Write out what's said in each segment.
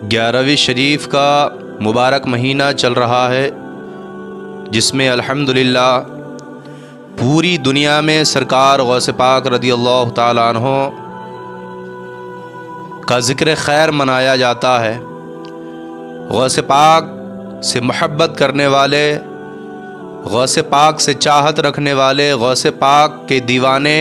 11ویں شریف کا مبارک مہینہ چل رہا ہے، جس میں الحمدللہ پوری دنیا میں سرکار غوث پاک رضی اللہ تعالیٰ عنہ کا ذکر خیر منایا جاتا ہے۔ غوث پاک سے محبت کرنے والے، غوث پاک سے چاہت رکھنے والے، غوث پاک کے دیوانے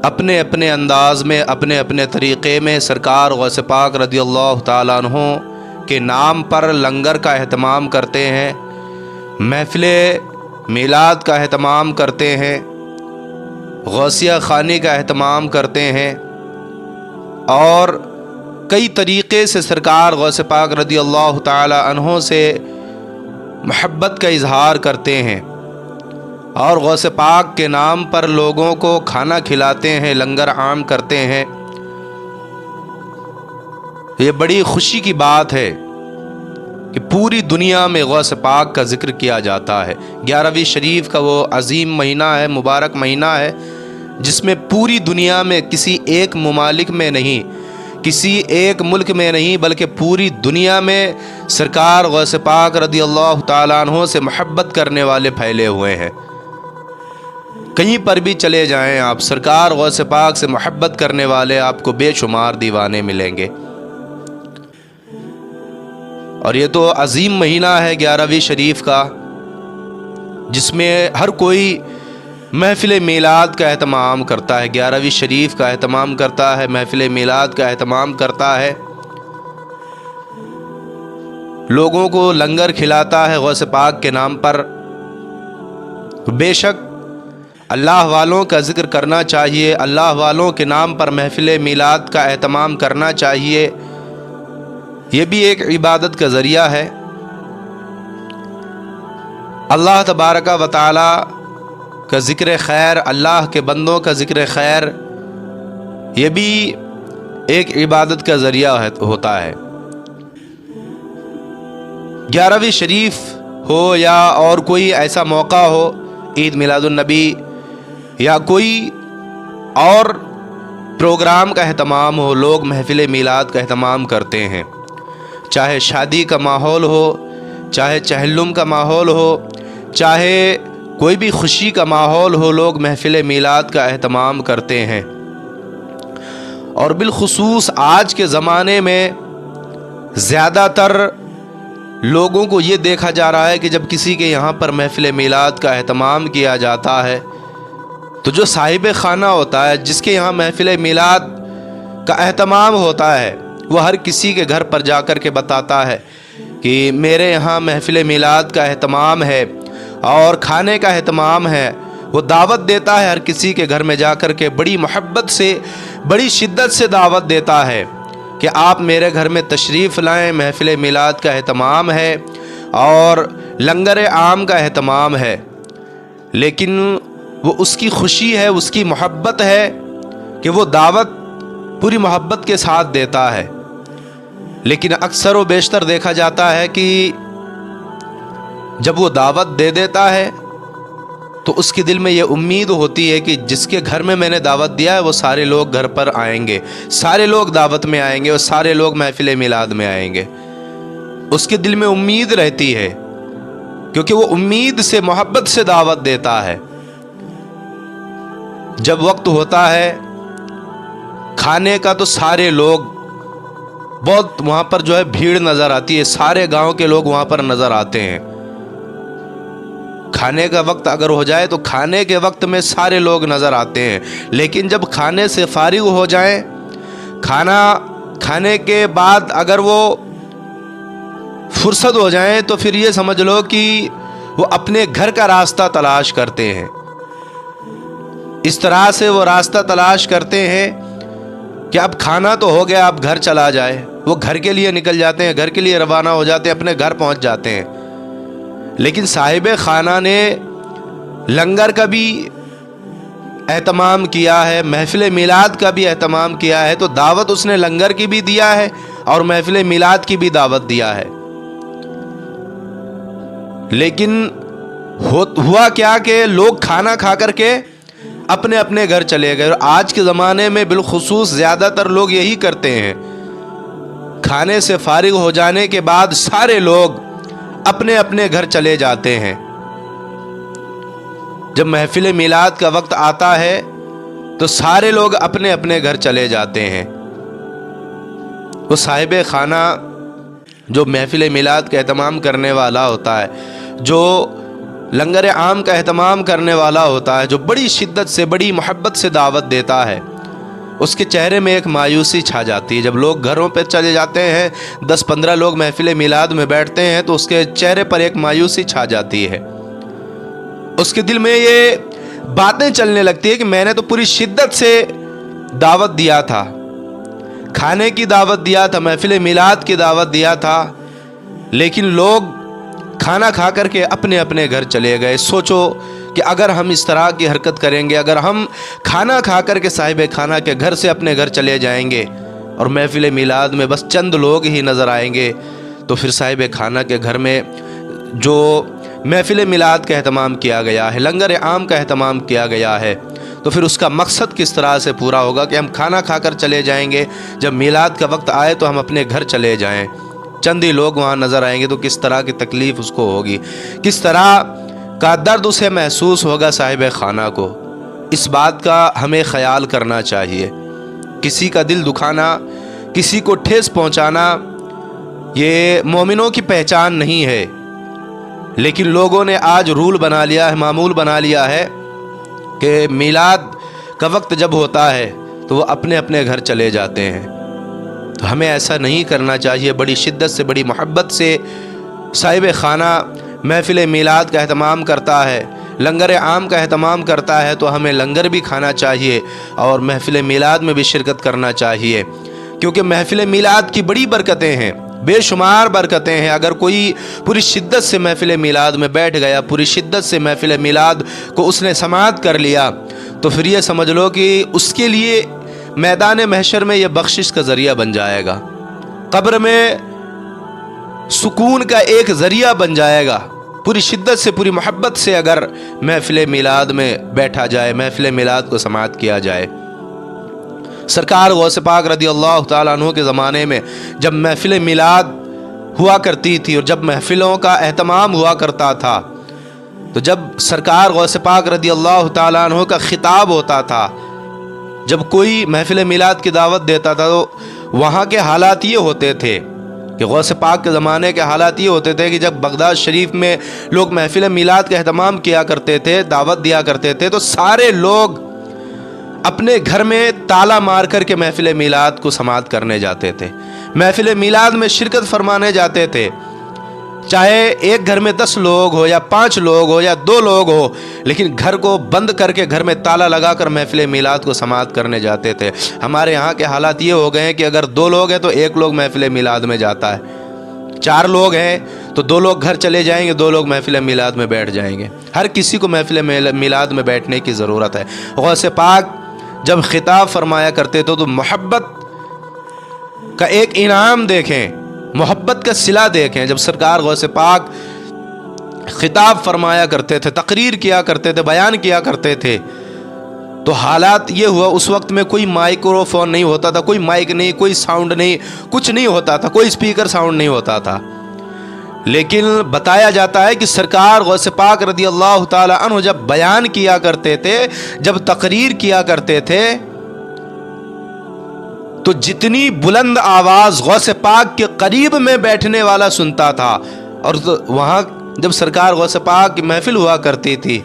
اپنے اپنے انداز میں، اپنے اپنے طریقے میں سرکار غوث پاک رضی اللہ تعالیٰ عنہ کے نام پر لنگر کا اہتمام کرتے ہیں، محفل میلاد کا اہتمام کرتے ہیں، غوثیہ خوانی کا اہتمام کرتے ہیں، اور کئی طریقے سے سرکار غوث پاک رضی اللہ تعالیٰ عنہ سے محبت کا اظہار کرتے ہیں، اور غوث پاک کے نام پر لوگوں کو کھانا کھلاتے ہیں، لنگر عام کرتے ہیں۔ یہ بڑی خوشی کی بات ہے کہ پوری دنیا میں غوث پاک کا ذکر کیا جاتا ہے۔ 11ویں شریف کا وہ عظیم مہینہ ہے، مبارک مہینہ ہے، جس میں پوری دنیا میں کسی ایک ممالک میں نہیں، کسی ایک ملک میں نہیں، بلکہ پوری دنیا میں سرکار غوث پاک رضی اللہ تعالیٰ عنہ سے محبت کرنے والے پھیلے ہوئے ہیں۔ کہیں پر بھی چلے جائیں آپ، سرکار غوث پاک سے محبت کرنے والے آپ کو بے شمار دیوانے ملیں گے۔ اور یہ تو عظیم مہینہ ہے 11ویں شریف کا، جس میں ہر کوئی محفل میلاد کا اہتمام کرتا ہے، 11ویں شریف کا اہتمام کرتا ہے، محفل میلاد کا اہتمام کرتا ہے، لوگوں کو لنگر کھلاتا ہے غوث پاک کے نام پر۔ بے شک اللہ والوں کا ذکر کرنا چاہیے، اللہ والوں کے نام پر محفل میلاد کا اہتمام کرنا چاہیے، یہ بھی ایک عبادت کا ذریعہ ہے۔ اللہ تبارک و تعالی کا ذکر خیر، اللہ کے بندوں کا ذکر خیر، یہ بھی ایک عبادت کا ذریعہ ہوتا ہے۔ 11ویں شریف ہو یا اور کوئی ایسا موقع ہو، عید میلاد النبی یا کوئی اور پروگرام کا اہتمام ہو، لوگ محفل میلاد کا اہتمام کرتے ہیں، چاہے شادی کا ماحول ہو، چاہے چہلم کا ماحول ہو، چاہے کوئی بھی خوشی کا ماحول ہو، لوگ محفل میلاد کا اہتمام کرتے ہیں۔ اور بالخصوص آج کے زمانے میں زیادہ تر لوگوں کو یہ دیکھا جا رہا ہے کہ جب کسی کے یہاں پر محفل میلاد کا اہتمام کیا جاتا ہے تو جو صاحب خانہ ہوتا ہے، جس کے یہاں محفل میلاد کا اہتمام ہوتا ہے، وہ ہر کسی کے گھر پر جا کر کے بتاتا ہے کہ میرے یہاں محفل میلاد کا اہتمام ہے اور کھانے کا اہتمام ہے۔ وہ دعوت دیتا ہے ہر کسی کے گھر میں جا کر کے، بڑی محبت سے، بڑی شدت سے دعوت دیتا ہے کہ آپ میرے گھر میں تشریف لائیں، محفل میلاد کا اہتمام ہے اور لنگر عام کا اہتمام ہے۔ لیکن وہ اس کی خوشی ہے، اس کی محبت ہے کہ وہ دعوت پوری محبت کے ساتھ دیتا ہے، لیکن اکثر و بیشتر دیکھا جاتا ہے کہ جب وہ دعوت دے دیتا ہے تو اس کے دل میں یہ امید ہوتی ہے کہ جس کے گھر میں میں نے دعوت دیا ہے وہ سارے لوگ گھر پر آئیں گے، سارے لوگ دعوت میں آئیں گے اور سارے لوگ محفل میلاد میں آئیں گے۔ اس کے دل میں امید رہتی ہے، کیونکہ وہ امید سے، محبت سے دعوت دیتا ہے۔ جب وقت ہوتا ہے کھانے کا تو سارے لوگ، بہت وہاں پر جو ہے بھیڑ نظر آتی ہے، سارے گاؤں کے لوگ وہاں پر نظر آتے ہیں۔ کھانے کا وقت اگر ہو جائے تو کھانے کے وقت میں سارے لوگ نظر آتے ہیں، لیکن جب کھانے سے فارغ ہو جائیں، کھانا کھانے کے بعد اگر وہ فرصت ہو جائیں تو پھر یہ سمجھ لو کہ وہ اپنے گھر کا راستہ تلاش کرتے ہیں۔ اس طرح سے وہ راستہ تلاش کرتے ہیں کہ اب کھانا تو ہو گیا، اب گھر چلا جائے۔ وہ گھر کے لیے نکل جاتے ہیں، گھر کے لیے روانہ ہو جاتے ہیں، اپنے گھر پہنچ جاتے ہیں۔ لیکن صاحب خانہ نے لنگر کا بھی اہتمام کیا ہے، محفل میلاد کا بھی اہتمام کیا ہے، تو دعوت اس نے لنگر کی بھی دیا ہے اور محفل میلاد کی بھی دعوت دیا ہے۔ لیکن ہوا کیا کہ لوگ کھانا کھا کر کے اپنے اپنے گھر چلے گئے، اور آج کے زمانے میں بالخصوص زیادہ تر لوگ یہی کرتے ہیں، کھانے سے فارغ ہو جانے کے بعد سارے لوگ اپنے اپنے گھر چلے جاتے ہیں۔ جب محفل میلاد کا وقت آتا ہے تو سارے لوگ اپنے اپنے گھر چلے جاتے ہیں۔ وہ صاحب خانہ جو محفل میلاد کا اہتمام کرنے والا ہوتا ہے، جو لنگر عام کا اہتمام کرنے والا ہوتا ہے، جو بڑی شدت سے بڑی محبت سے دعوت دیتا ہے، اس کے چہرے میں ایک مایوسی چھا جاتی ہے۔ جب لوگ گھروں پہ چلے جاتے ہیں، 10-15 لوگ محفل میلاد میں بیٹھتے ہیں تو اس کے چہرے پر ایک مایوسی چھا جاتی ہے۔ اس کے دل میں یہ باتیں چلنے لگتی ہے کہ میں نے تو پوری شدت سے دعوت دیا تھا، کھانے کی دعوت دیا تھا، محفل میلاد کی دعوت دیا تھا، لیکن لوگ کھانا کھا کر کے اپنے اپنے گھر چلے گئے۔ سوچو کہ اگر ہم اس طرح کی حرکت کریں گے، اگر ہم کھانا کھا کر کے صاحب کھانہ کے گھر سے اپنے گھر چلے جائیں گے اور محفل میلاد میں بس چند لوگ ہی نظر آئیں گے، تو پھر صاحب کھانہ کے گھر میں جو محفل میلاد کا اہتمام کیا گیا ہے، لنگر عام کا اہتمام کیا گیا ہے، تو پھر اس کا مقصد کس طرح سے پورا ہوگا کہ ہم کھانا کھا کر چلے جائیں گے، جب میلاد کا وقت آئے تو ہم اپنے گھر چلے جائیں، چند ہی لوگ وہاں نظر آئیں گے، تو کس طرح کی تکلیف اس کو ہوگی، کس طرح کا درد اسے محسوس ہوگا صاحب خانہ کو۔ اس بات کا ہمیں خیال کرنا چاہیے۔ کسی کا دل دکھانا، کسی کو ٹھیس پہنچانا یہ مومنوں کی پہچان نہیں ہے، لیکن لوگوں نے آج رول بنا لیا ہے، معمول بنا لیا ہے کہ میلاد کا وقت جب ہوتا ہے تو وہ اپنے اپنے گھر چلے جاتے ہیں۔ تو ہمیں ایسا نہیں کرنا چاہیے۔ بڑی شدت سے بڑی محبت سے صاحب خانہ محفل میلاد کا اہتمام کرتا ہے، لنگر عام کا اہتمام کرتا ہے، تو ہمیں لنگر بھی کھانا چاہیے اور محفل میلاد میں بھی شرکت کرنا چاہیے، کیونکہ محفل میلاد کی بڑی برکتیں ہیں، بے شمار برکتیں ہیں۔ اگر کوئی پوری شدت سے محفل میلاد میں بیٹھ گیا، پوری شدت سے محفل میلاد کو اس نے سماعت کر لیا، تو پھر یہ سمجھ لو کہ اس کے لیے میدان محشر میں یہ بخشش کا ذریعہ بن جائے گا، قبر میں سکون کا ایک ذریعہ بن جائے گا۔ پوری شدت سے پوری محبت سے اگر محفل میلاد میں بیٹھا جائے، محفل میلاد کو سماعت کیا جائے۔ سرکار غوث پاک رضی اللہ تعالیٰ عنہ کے زمانے میں جب محفل میلاد ہوا کرتی تھی اور جب محفلوں کا اہتمام ہوا کرتا تھا، تو جب سرکار غوث پاک رضی اللہ تعالیٰ عنہ کا خطاب ہوتا تھا، جب کوئی محفل میلاد کی دعوت دیتا تھا، تو وہاں کے حالات یہ ہوتے تھے کہ غوث پاک کے زمانے کے حالات یہ ہوتے تھے کہ جب بغداد شریف میں لوگ محفل میلاد کا اہتمام کیا کرتے تھے، دعوت دیا کرتے تھے، تو سارے لوگ اپنے گھر میں تالا مار کر کے محفل میلاد کو سماعت کرنے جاتے تھے، محفل میلاد میں شرکت فرمانے جاتے تھے، چاہے ایک گھر میں 10 لوگ ہو یا 5 لوگ ہو یا 2 لوگ ہو، لیکن گھر کو بند کر کے گھر میں تالا لگا کر محفل میلاد کو سماعت کرنے جاتے تھے۔ ہمارے یہاں کے حالات یہ ہو گئے ہیں کہ اگر 2 لوگ ہیں تو 1 لوگ محفل میلاد میں جاتا ہے، 4 لوگ ہیں تو 2 لوگ گھر چلے جائیں گے، 2 لوگ محفل میلاد میں بیٹھ جائیں گے۔ ہر کسی کو محفل میلاد میں بیٹھنے کی ضرورت ہے۔ غوث پاک جب خطاب فرمایا کرتے تھے تو محبت کا ایک انعام دیکھیں، محبت کا صلہ دیکھیں۔ جب سرکار غوث پاک خطاب فرمایا کرتے تھے، تقریر کیا کرتے تھے، بیان کیا کرتے تھے، تو حالات یہ ہوا، اس وقت میں کوئی مائکرو فون نہیں ہوتا تھا، کوئی مائک نہیں، کوئی ساؤنڈ نہیں، کچھ نہیں ہوتا تھا، کوئی اسپیکر ساؤنڈ نہیں ہوتا تھا، لیکن بتایا جاتا ہے کہ سرکار غوث پاک رضی اللہ تعالی عنہ جب بیان کیا کرتے تھے، جب تقریر کیا کرتے تھے، تو جتنی بلند آواز غوث پاک کے قریب میں بیٹھنے والا سنتا تھا، اور وہاں جب سرکار غوث پاک کی محفل ہوا کرتی تھی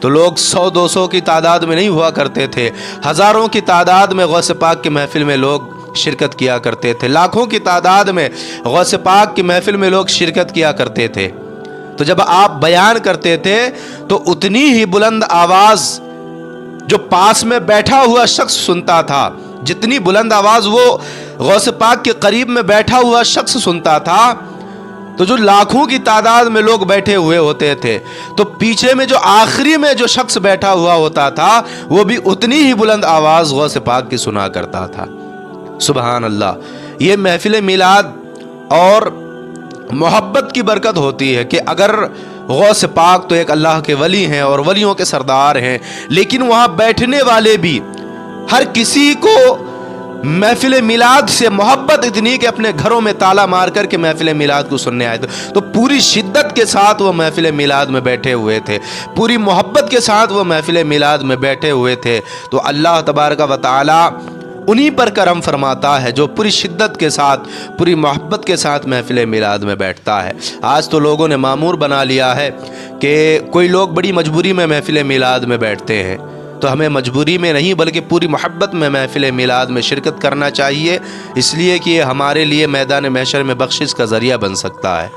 تو لوگ 100-200 کی تعداد میں نہیں ہوا کرتے تھے، ہزاروں کی تعداد میں غوث پاک کی محفل میں لوگ شرکت کیا کرتے تھے، لاکھوں کی تعداد میں غوث پاک کی محفل میں لوگ شرکت کیا کرتے تھے۔ تو جب آپ بیان کرتے تھے تو اتنی ہی بلند آواز جو پاس میں بیٹھا ہوا شخص سنتا تھا، جتنی بلند آواز وہ غوث پاک کے قریب میں بیٹھا ہوا شخص سنتا تھا، تو جو لاکھوں کی تعداد میں لوگ بیٹھے ہوئے ہوتے تھے، تو پیچھے میں جو آخری میں جو شخص بیٹھا ہوا ہوتا تھا وہ بھی اتنی ہی بلند آواز غوث پاک کی سنا کرتا تھا۔ سبحان اللہ۔ یہ محفل میلاد اور محبت کی برکت ہوتی ہے کہ اگر غوث پاک تو ایک اللہ کے ولی ہیں اور ولیوں کے سردار ہیں، لیکن وہاں بیٹھنے والے بھی ہر کسی کو محفل میلاد سے محبت اتنی کہ اپنے گھروں میں تالا مار کر کے محفل میلاد کو سننے آئے تھے. تو پوری شدت کے ساتھ وہ محفل میلاد میں بیٹھے ہوئے تھے, پوری محبت کے ساتھ وہ محفل میلاد میں بیٹھے ہوئے تھے. تو اللہ تبارک و تعالی انہی پر کرم فرماتا ہے جو پوری شدت کے ساتھ, پوری محبت کے ساتھ محفل میلاد میں بیٹھتا ہے. آج تو لوگوں نے معمور بنا لیا ہے کہ کوئی لوگ بڑی مجبوری میں محفل میلاد میں بیٹھتے ہیں. تو ہمیں مجبوری میں نہیں بلکہ پوری محبت میں محفل میلاد میں شرکت کرنا چاہیے, اس لیے کہ یہ ہمارے لیے میدان محشر میں بخشش کا ذریعہ بن سکتا ہے.